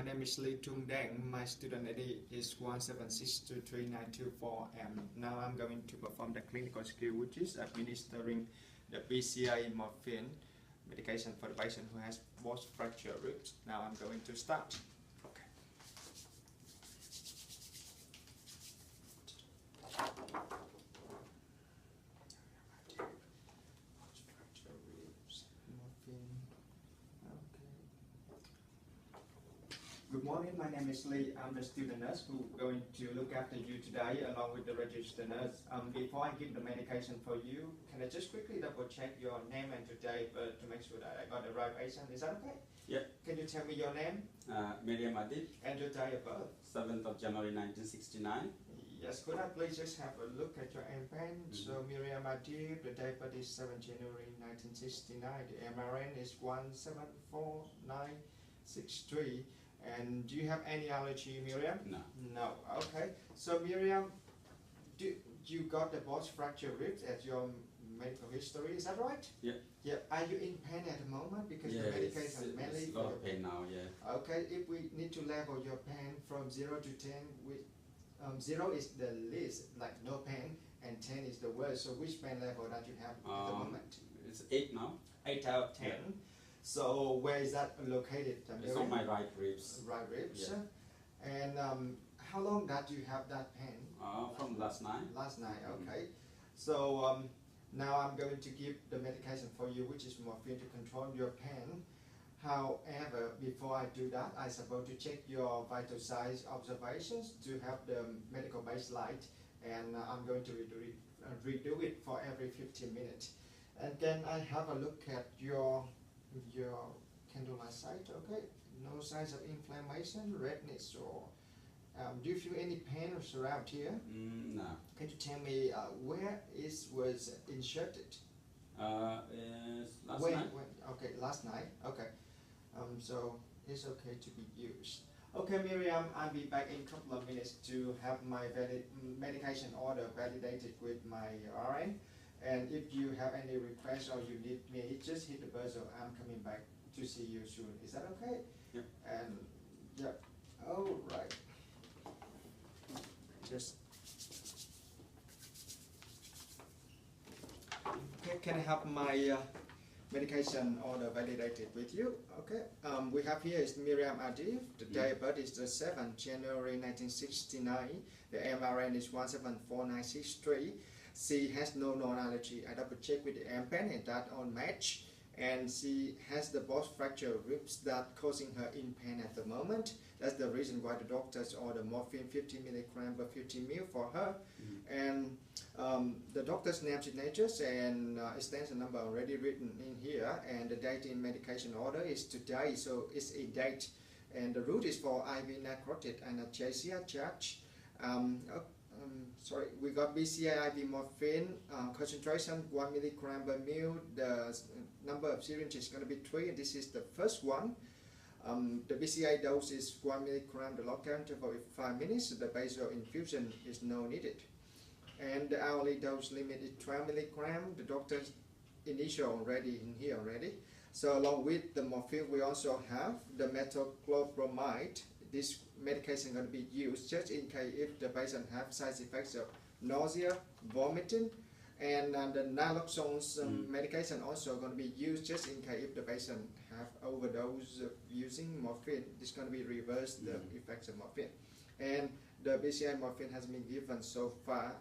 My name is Trung. My student ID is 176239224, and now I'm going to perform the clinical skill, which is administering the BCA morphine medication for the patient who has both fracture ribs. Now I'm going to start. Okay. Good morning, my name is Lee. I'm the student nurse who is going to look after you today along with the registered nurse. Before I give the medication for you, can I just quickly double check your name and today to make sure that I got the right patient? Is that okay? Yeah. Can you tell me your name? Miriam Adib. And your date of birth? 7th of January 1969. Yes, could I please just have a look at your M-pen? So Miriam Adib, the date of birth is 7 January 1969. The MRN is 174,963. And do you have any allergy, Miriam? No. No. Okay. So Miriam, you got the both fracture ribs at your medical history? Is that right? Yeah. Yeah. Are you in pain at the moment because the medication mainly it's a lot of pain now. Yeah. Okay. If we need to level your pain from 0 to 10, 0 is the least, like no pain, and 10 is the worst. So which pain level that you have at the moment? It's 8 now. 8 out of 10. Yeah. So where is that located? It's on my right ribs. Right ribs. Yeah. And how long that you have that pain? From last night. Last night, okay. So now I'm going to give the medication for you, which is morphine to control your pain. However, before I do that, I'm supposed to check your vital signs observations to have the medical baseline, and I'm going to redo it for every 15 minutes. And then I have a look at your candlelight site, okay? No signs of inflammation, redness, or do you feel any pain around here? No. Can you tell me where it was inserted? Last night. Okay, last night. Okay. So it's okay to be used. Okay, Miriam, I'll be back in a couple of minutes to have my medication order validated with my RN. And if you have any requests or you need me, just hit the buzzer. I'm coming back to see you soon. Is that okay? Yep. And yeah. All right. Just okay. Can I have my medication order validated with you? Okay. We have here is Miriam Adib. The date of birth is the 7th January 1969. The MRN is 174,963. She has no non-allergy. I double check with the M-pen and that all match. And she has the both fracture ribs that causing her in pain at the moment. That's the reason why the doctors order morphine 50 milligram per 50 ml for her. And the doctor's name, signatures, and extension number already written in here. And the date in medication order is today, so it's a date. And the route is for IV narcotic analgesia charge. We got BCA IV morphine, concentration 1 milligram per ml. The number of syringes is going to be 3, and this is the first one. The BCA dose is 1 milligram, the local interval is 5 minutes. The basal infusion is no needed. And the hourly dose limit is 12 milligram. The doctor's initial already in here already. So along with the morphine, we also have the metoclopramide. This medication is going to be used just in case if the patient have side effects of nausea, vomiting, and the naloxone medication also going to be used just in case if the patient have overdose using morphine. It's going to be reverse the effects of morphine. And the BCI morphine has been given so far.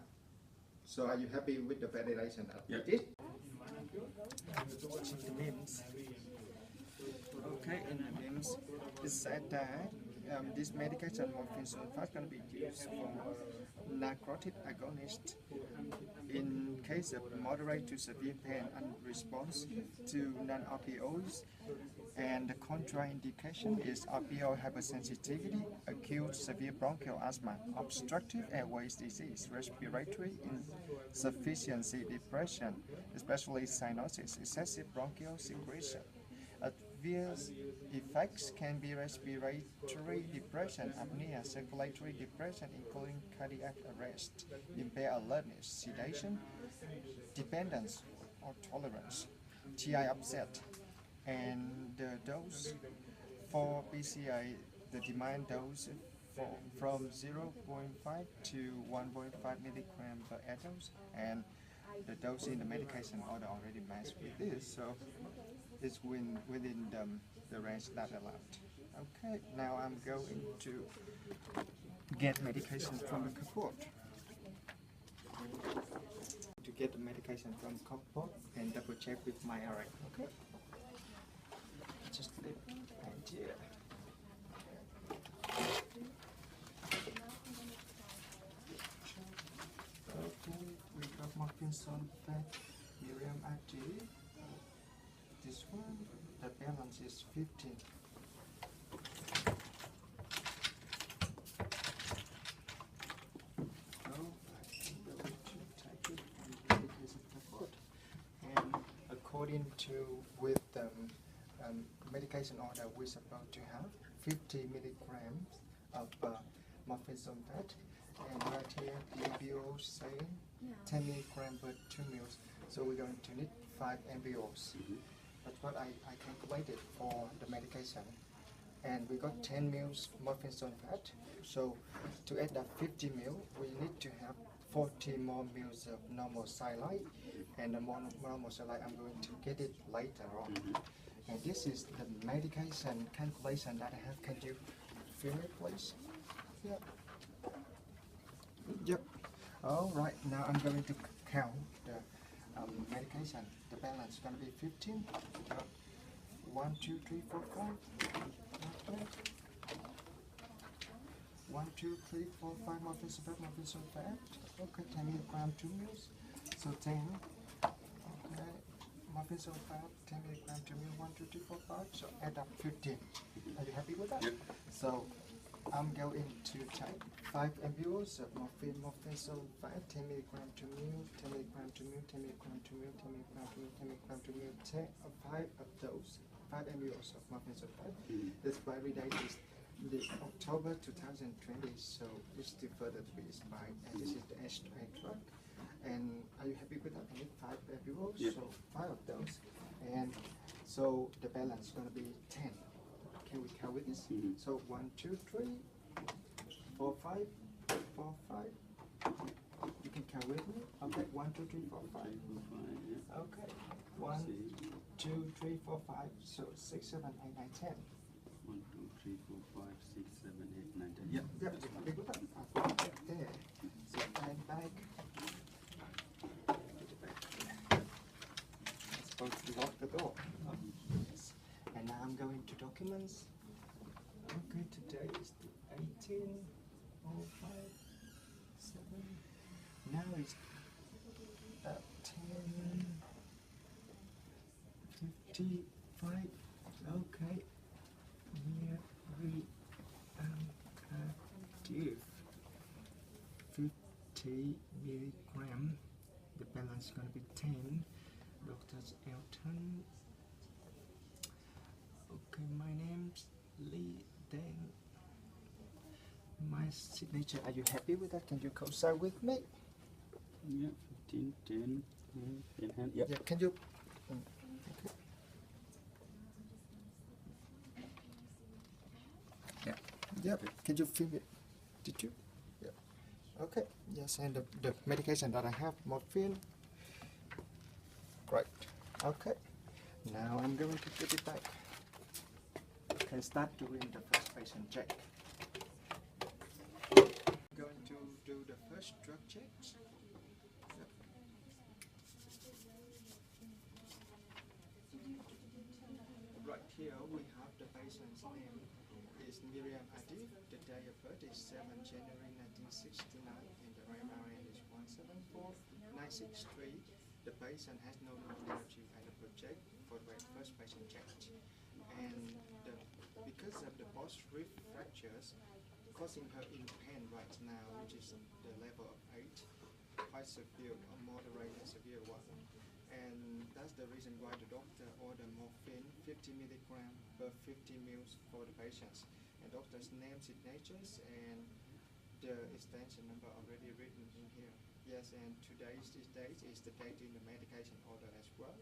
So are you happy with the validation that we did? Watching the names. Okay, in the names it said that this medication morphine sulfate is going to be used for narcotic agonist in case of moderate to severe pain and response to non-opioids. And the contraindication is opioid hypersensitivity, acute severe bronchial asthma, obstructive airways disease, respiratory insufficiency, depression, especially cyanosis, excessive bronchial secretion. Adverse effects can be respiratory depression, apnea, circulatory depression, including cardiac arrest, impaired alertness, sedation, dependence or tolerance, GI upset, and the dose for BCA the demand dose from 0.5 to 1.5 milligram per adult, and the dose in the medication order already matched with this, so it's within the range that allowed. Okay, now I'm going to get medication from the cupboard. To get the medication from the cupboard and double check with my RX. Okay, just leave it right here. Okay, we got morphine sulfate, Miriam AG. This one, the balance is 15. According to with the medication order, we're supposed to have 50 milligrams of morphine sulfate, and right here the MBO saying 10 milligrams per 2 mils, so we're going to need 5 MBOs. That's what I calculated for the medication, and we got 10 mils morphine sulfate, so to add up 50 mil, we need to have 40 more mils of normal saline, and the normal saline I'm going to get it later on. And this is the medication calculation that I have. Can you film it, please? Yep. Yep. All right. Now I'm going to count the medication. The balance is going to be 15. 1, 2, 3, 4, 5. Okay. 1, 2, 3, 4, 5 morphine sulfate. Okay, 10 milligram 2 mils. So 10. Okay. Morphine sulfate, 10 milligram 2 mils. 1, 2, 3, 4, 5. So add up 15. Are you happy with that? Yep. So I'm going to take 5 MBOs of morphine sulfate, 10 milligram 2 mils, 10 milligram 2 mils, 10 milligram 2 mils, 10 milligram 2 mils, 10 milligram 2 mils, 5 of those, 5 MBOs of morphine sulfate. The expiry date is the October 2020, so it's still further to be expired, and this is the H2A drug. And are you happy with that? I need 5 MBOs, Yep. so 5 of those, and so the balance is going to be 10. Can we count with this? So 1, 2, 3, 4, 5, 4, 5. You can count with me. Okay, 1, 2, 3, 4, 5. Okay, 1, 2, 3, 4, 5. So 6, 7, 8, 9, 10. 1, 2, 3, 4, 5, 6, 7, 8, 9, 10. Yep. Yep, big one. I'll put it there. So stand back. I'm supposed to lock the door. Yes. And now I'm going to documents. Okay, today is the 18:05, 7. Now it's 10:55. Okay. Here we active 50 milligram. The balance is going to be 10. Dr. Elton. Okay, my name's Lee Deng. My signature. Are you happy with that? Can you co-sign with me? Yeah, 15, 10, in hand. Yep. Yeah. Can you? Yeah. Yep. Can you film it? Did you? Yeah. Okay. Yes, and the medication that I have, morphine. Great. Okay. Now I'm going to put it back. Can start doing the first patient check. I'm going to do the first drug checks. Right here we have the patient's name is Miriam Adi. The day of birth is 7 January 1969, and the RMRN is 174963. The patient has no neurology at the project for the first patient check, and because of the post-rib fractures causing her in pain right now, which is the level of 8, quite severe, or moderate and severe one. And that's the reason why the doctor ordered morphine 50 milligram per 50 mils for the patients. And doctor's name, signatures, and the extension number already written in here. Yes, and today's date is the date in the medication order as well.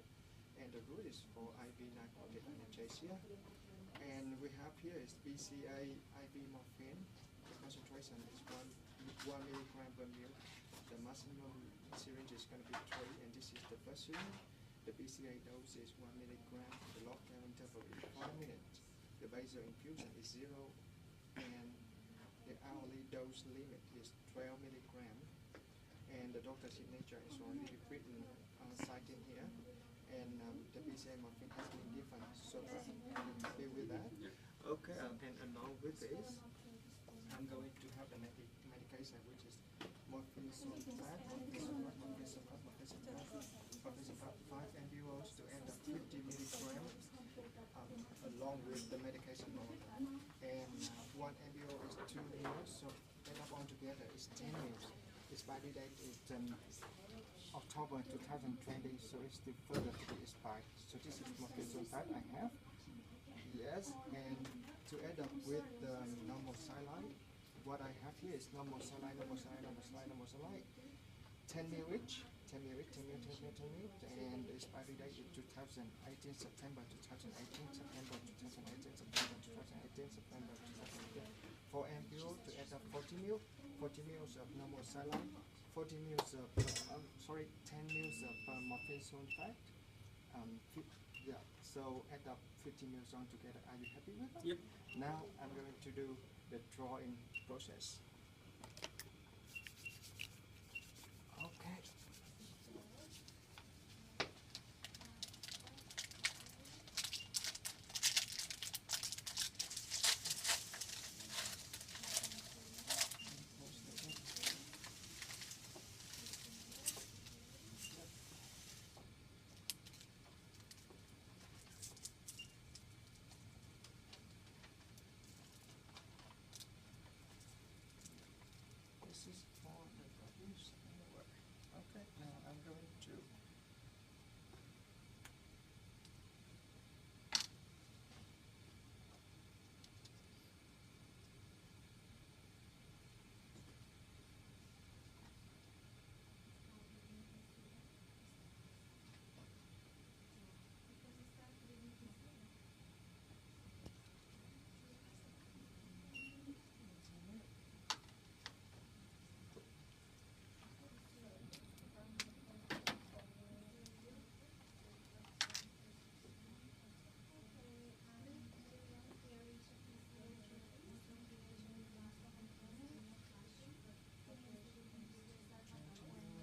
And the route is for IV narcotic anesthesia. And we have here is BCA IV morphine. The concentration is 1 milligram per ml. The maximum syringe is going to be 3, and this is the first syringe. The BCA dose is 1 milligram. The lockdown interval is 5 minutes. The basal infusion is 0, and the hourly dose limit is 12 milligram. And the doctor's signature is already written on citing here. And the BCA morphine has been given so far. Are you happy with that? Yeah. Okay, and along with this, I'm going to have the medication which is morphine sulfate, morphine sulfate, morphine sulfate, morphine sulfate, morphine sulfate, 5 ampules to end up 50 milligrams along with the medication load. And 1 ampule is 2 mils, so end up altogether is 10 mils. Expiry date is October 2020, so it's still further to be expired. So this is morphine sulfate I have. Yes, and to add up with the normal saline, what I have here is normal saline, 10 ml each, 10 ml, and the expiry date is 2018, September 2018, September 2018, September 2018, September 2018. 4 ampule to add up 40 ml, 40 mils of normal saline, 40 mils of, 10 mils of morphine sulfate. Yeah, so add up 50 mils on together. Are you happy with that? Yep. Now I'm going to do the drawing process. Okay. This is for the rubbish and the work. Okay, now I'm going to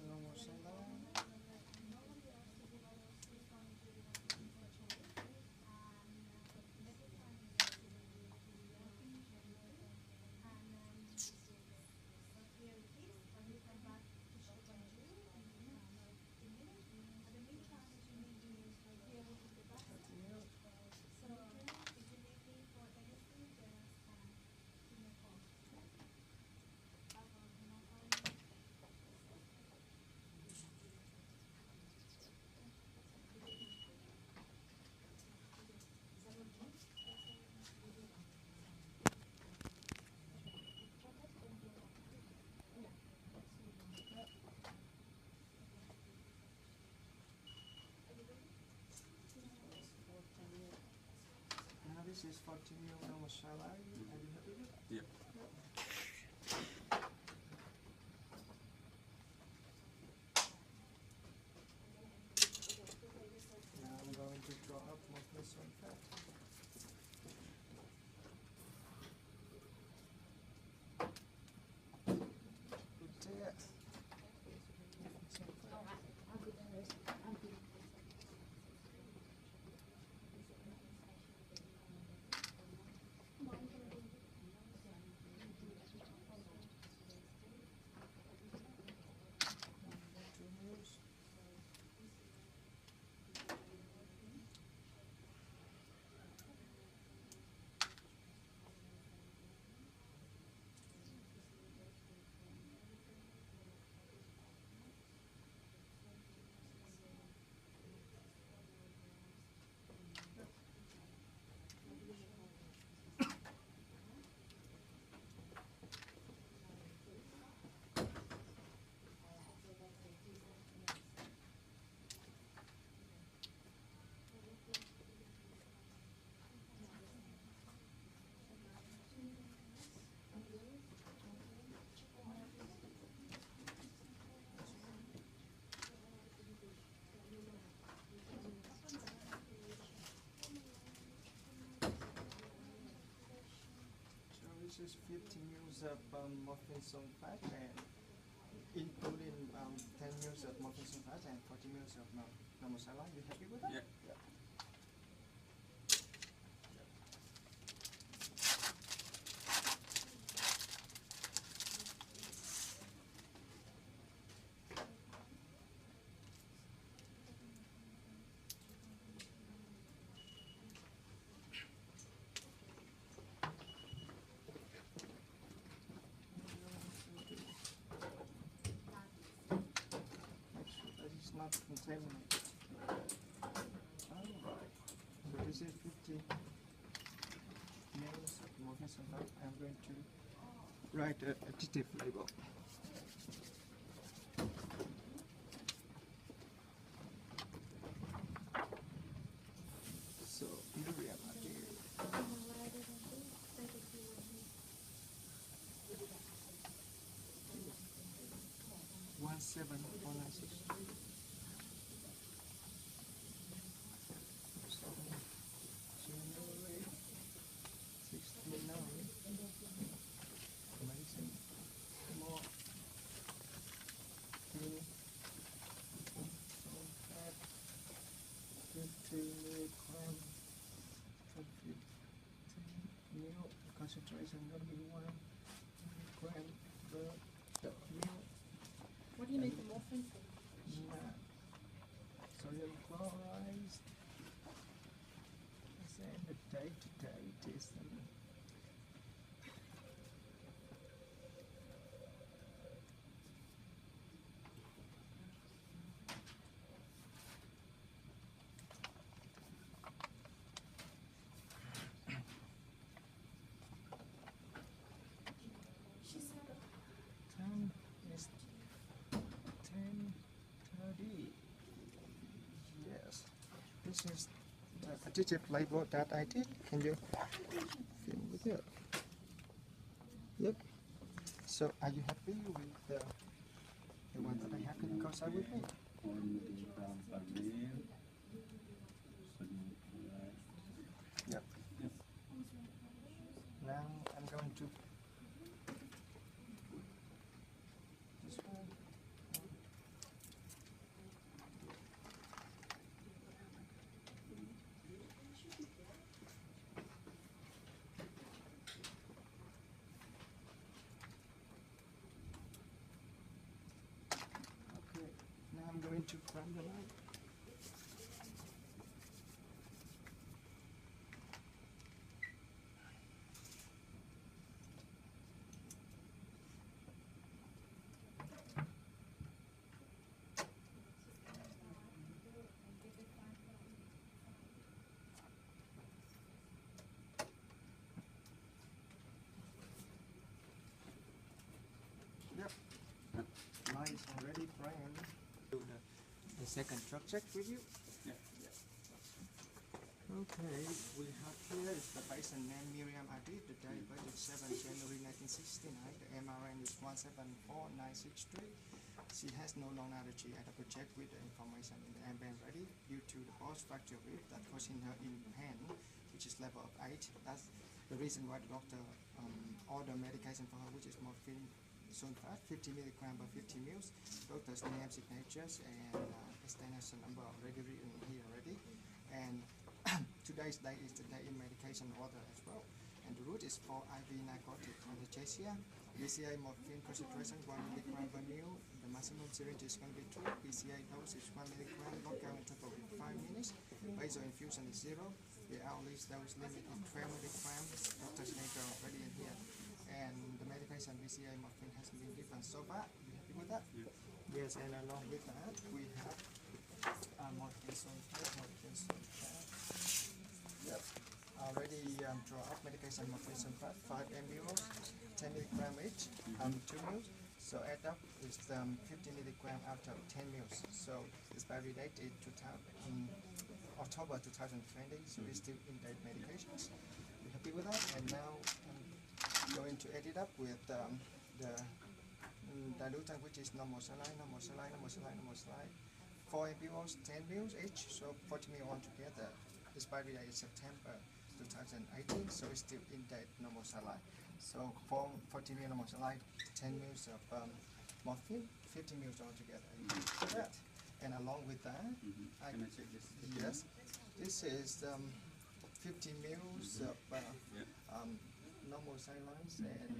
normal saline. Now this is 40 ml normal saline. Are you happy with that? Yep. Now I'm going to draw up morphine sulfate. Good there. this is 50 mils of morphine sulfate and including 10 mils of morphine sulfate and 40 mils of normal saline. You happy with that? Yeah. Not contaminated. Alright, so this is 50 mils of morphine sulfate. I'm going to write a additive label. So urea material. 17496. Amazing. More clean. 50 milligram per 50 ml. Concentration going to be 1 gram per ml. What do you need the morphine for? Sodium chloride. And the day-to-day is She said 10 is 10:30. Yes, this is the additive label that I did. Can you fill with it? Yep. So, are you happy with the one that I have in contact with me? 1 milligram per mil. Sodium chloride. Yep. Yes. Now I'm going to this one. Okay, now I'm going to prime the light. Yep, light is already primed. Do the second drug check with you. Yeah. Okay, we have here is the patient name Miriam Adi, the date of birth is 7 January 1969, the MRN is 174963. She has no lung allergy and I project with the information in the ambient ready due to the post fracture rib that causing her in pain, which is level of 8. That's the reason why the doctor ordered medication for her, which is morphine sulfate, 50 milligram per 50 mils. Doctor's name, signatures, and extension number already written here already. And today's date is the day in medication order as well. And the route is for IV narcotic analgesia. BCA morphine concentration 1 milligram per mil. The maximum syringe is going to be 2. BCA dose is 1 milligram. Lockdown interval is 5 minutes. Basal infusion is 0. The hourly dose limit is 12 milligrams. Doctor's name already in here. And the medication BCA morphine has been given so far. You happy with that? Yeah. Yes, and along with that, we have morphine sulfate. Yep. Already draw up medication morphine sulfate, 5 ml, 10 milligram each, 2 mils. So add up is 50 milligram out of 10 mils. So expiry date is October 2020. So it's still in date medications. You happy with that? And now I'm going to add it up with the dilutant, which is normal saline, 4 ml, 10 mils each. So 40 ml altogether. Expiry date is September 2018, so it's still in date normal saline. So for 40 ml amoxicillin, 10 ml of morphine, 50 ml altogether. So that, and along with that, Can I check this? yes, this is 50 ml of normal saline and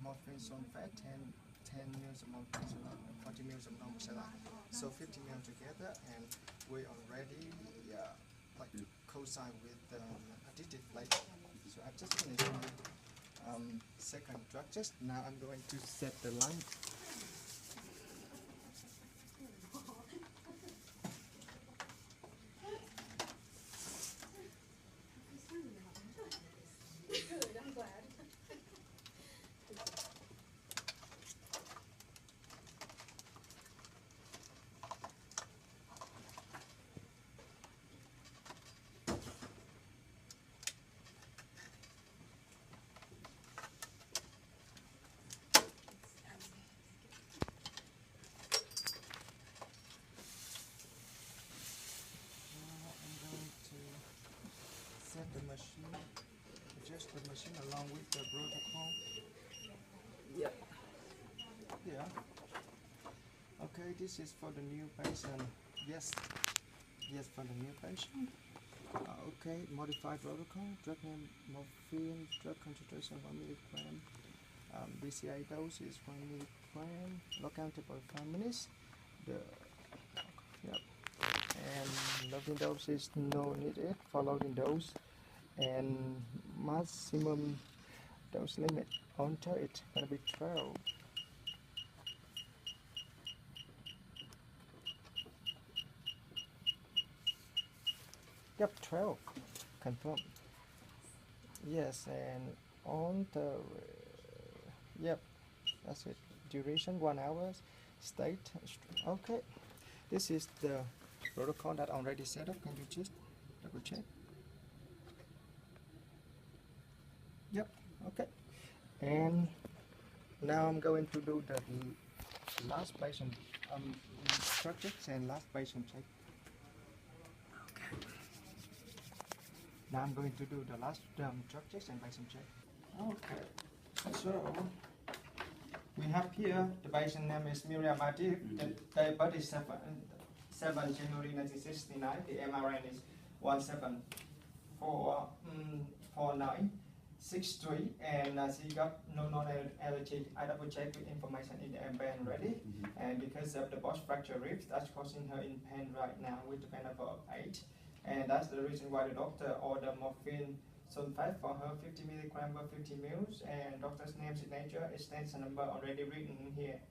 morphine sulfate, 10 ml of morphine sulfate, 40 ml of normal saline. So 50 ml together, and we already like cosign with additive flavor. So I've just finished my second drug test. Now I'm going to set the line. Good, I'm glad. Set the machine, adjust the machine along with the protocol. Yep. Yeah. Okay, this is for the new patient. Yes, for the new patient. Okay, modified protocol. Drug name morphine. Drug concentration 1 milligram. BCI dose is 1 milligram. Lockout for 5 minutes. And loading dose is no needed for loading dose, and maximum dose limit onto it gonna be 12. Yep, 12. Confirm. Yes, and on the yep, that's it. Duration 1 hour. State okay. This is the protocol that already set up. Can you just double check? Yep, okay. And now I'm going to do the last patient structure and last patient check. Okay. Now I'm going to do the last structures and patient check. Okay. So we have here the patient name is Miriam Adib. The date birth is 7 January 1969. The MRN is 174963, and she got no non-allergic. I double check with information in the MBAN ready, and because of the boss fracture ribs, that's causing her in pain right now with the pain of 8, and that's the reason why the doctor ordered morphine sulfate for her 50 milligram per 50 mils, and doctor's name, signature, extension number already written in here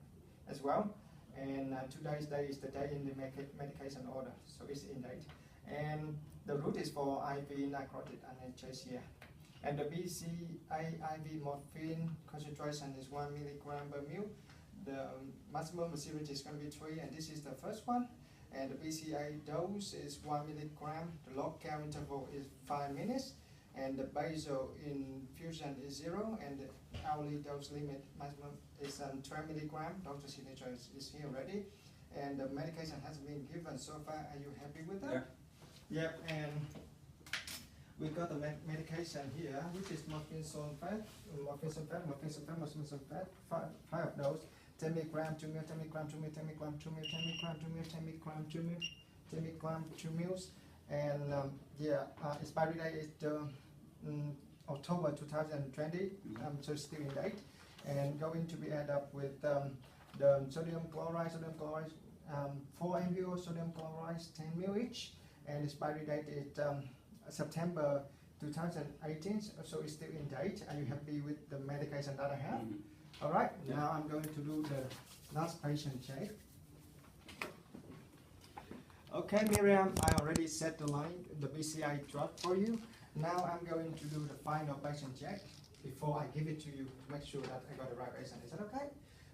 as well. And today's date is the day in the medication order, so it's in date. And the route is for IV narcotic anesthesia. And the BCA IV morphine concentration is 1 milligram per mil. The maximum syringe is going to be 3, and this is the first one. And the BCA dose is 1 milligram. The log count interval is 5 minutes. And the basal infusion is 0, and the hourly dose limit maximum is 12 milligram. Doctor signature is here already, and the medication has been given so far. Are you happy with that? Yeah. Yep. And we got the medication here, which is morphine sulfate, 5 of those, 10 milligram, 2 mil, 10 milligram, 2 mil, 10 milligram, 2 mil, 10 milligram, 2 mil, 10 milligram, 2 mil, 10 milligram, 2 mils, and expiry date is October 2020, so still in date, and going to be added up with the sodium chloride, 4 MBO sodium chloride, 10 ml each, and expiry date is September 2018, so it's still in date. Are you happy with the medication that I have? All right, now I'm going to do the last patient check. Okay, Miriam, I already set the line, the BCI drug for you. Now I'm going to do the final patient check before I give it to you to make sure that I got the right patient. Is that okay?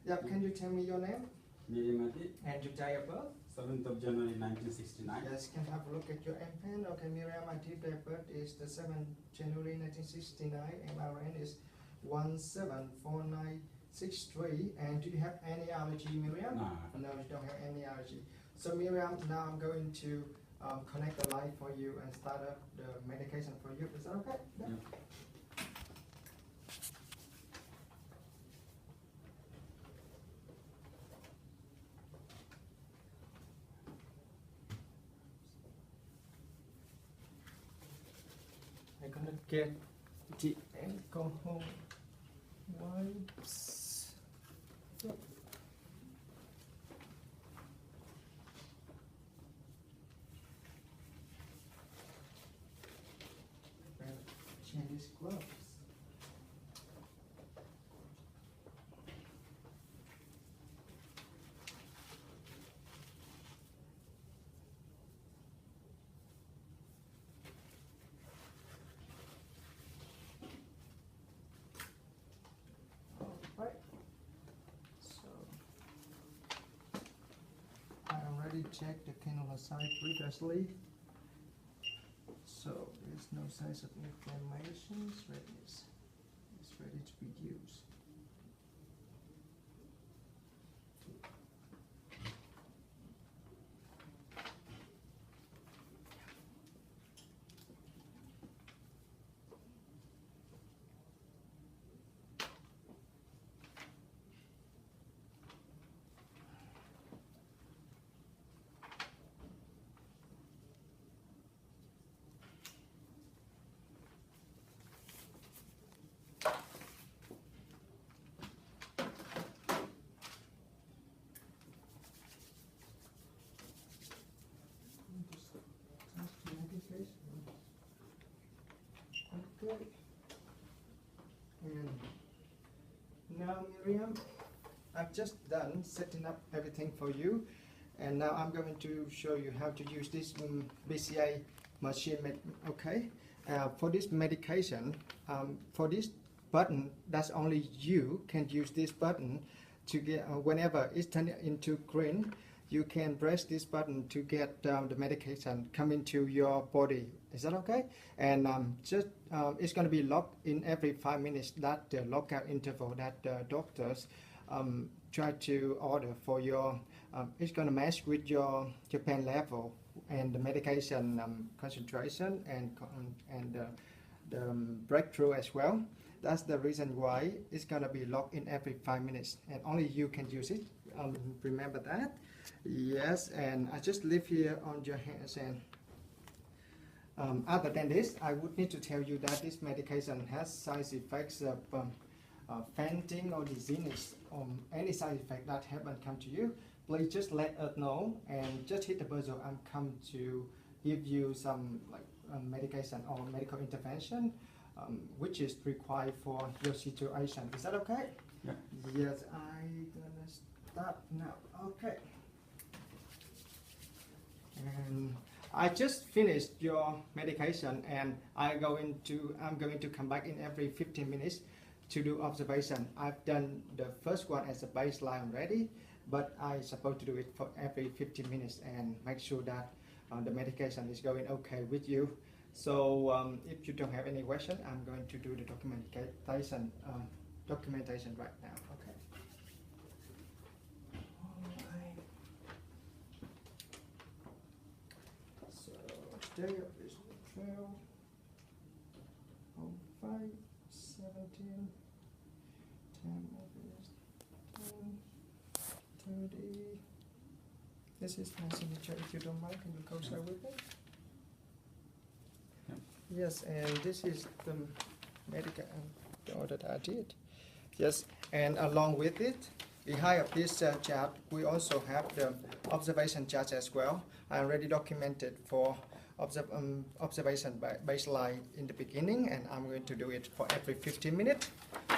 Yep, can you tell me your name? Miriam Adib. And your date of birth? 7th of January 1969. Yes, can I have a look at your MPN? Okay, Miriam Adib, date of birth is the 7th January 1969. MRN is 174963. And do you have any allergy, Miriam? No. No, you don't have any allergy. So Miriam, now I'm going to connect the light for you and start up the medication for you. Is that okay? Yeah. gonna get the alcohol wipes. Yep. Change these gloves. Alright, so I already checked the cannula side previously. So there's no signs of inflammation. It's ready to be used. Okay. And now, Miriam, I've just done setting up everything for you, and now I'm going to show you how to use this BCA machine. Okay. For this medication, for this button, that's only you can use this button to get whenever it's turned into green. You can press this button to get the medication come into your body. Is that okay? And it's going to be locked in every 5 minutes. That the lockout interval that the doctors try to order for your. It's going to match with your pain level and the medication concentration and the breakthrough as well. That's the reason why it's going to be locked in every 5 minutes, and only you can use it. Remember that. Yes, and I just leave here on your hands. And other than this, I would need to tell you that this medication has side effects of fainting or dizziness, or any side effect that haven't come to you. Please just let us know and just hit the buzzer. I'm come to give you some medication or medical intervention which is required for your situation. Is that okay? Yeah. Yes, I'm gonna start now. Okay. And I just finished your medication, and I'm going to come back in every 15 minutes to do observation. I've done the first one as a baseline already, but I'm supposed to do it for every 15 minutes and make sure that the medication is going okay with you. So if you don't have any question, I'm going to do the documentation right now. Okay. Alright. So today is 12/05/17. Time is 10:30. This is my signature. If you don't mind, can you co-sign with me? Yes, and this is the medical order that I did. Yes, and along with it, behind of this chart, we also have the observation chart as well. I already documented for observation by baseline in the beginning, and I'm going to do it for every 15 minutes.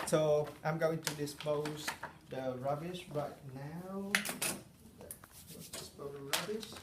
So I'm going to dispose the rubbish right now. Let's dispose the rubbish.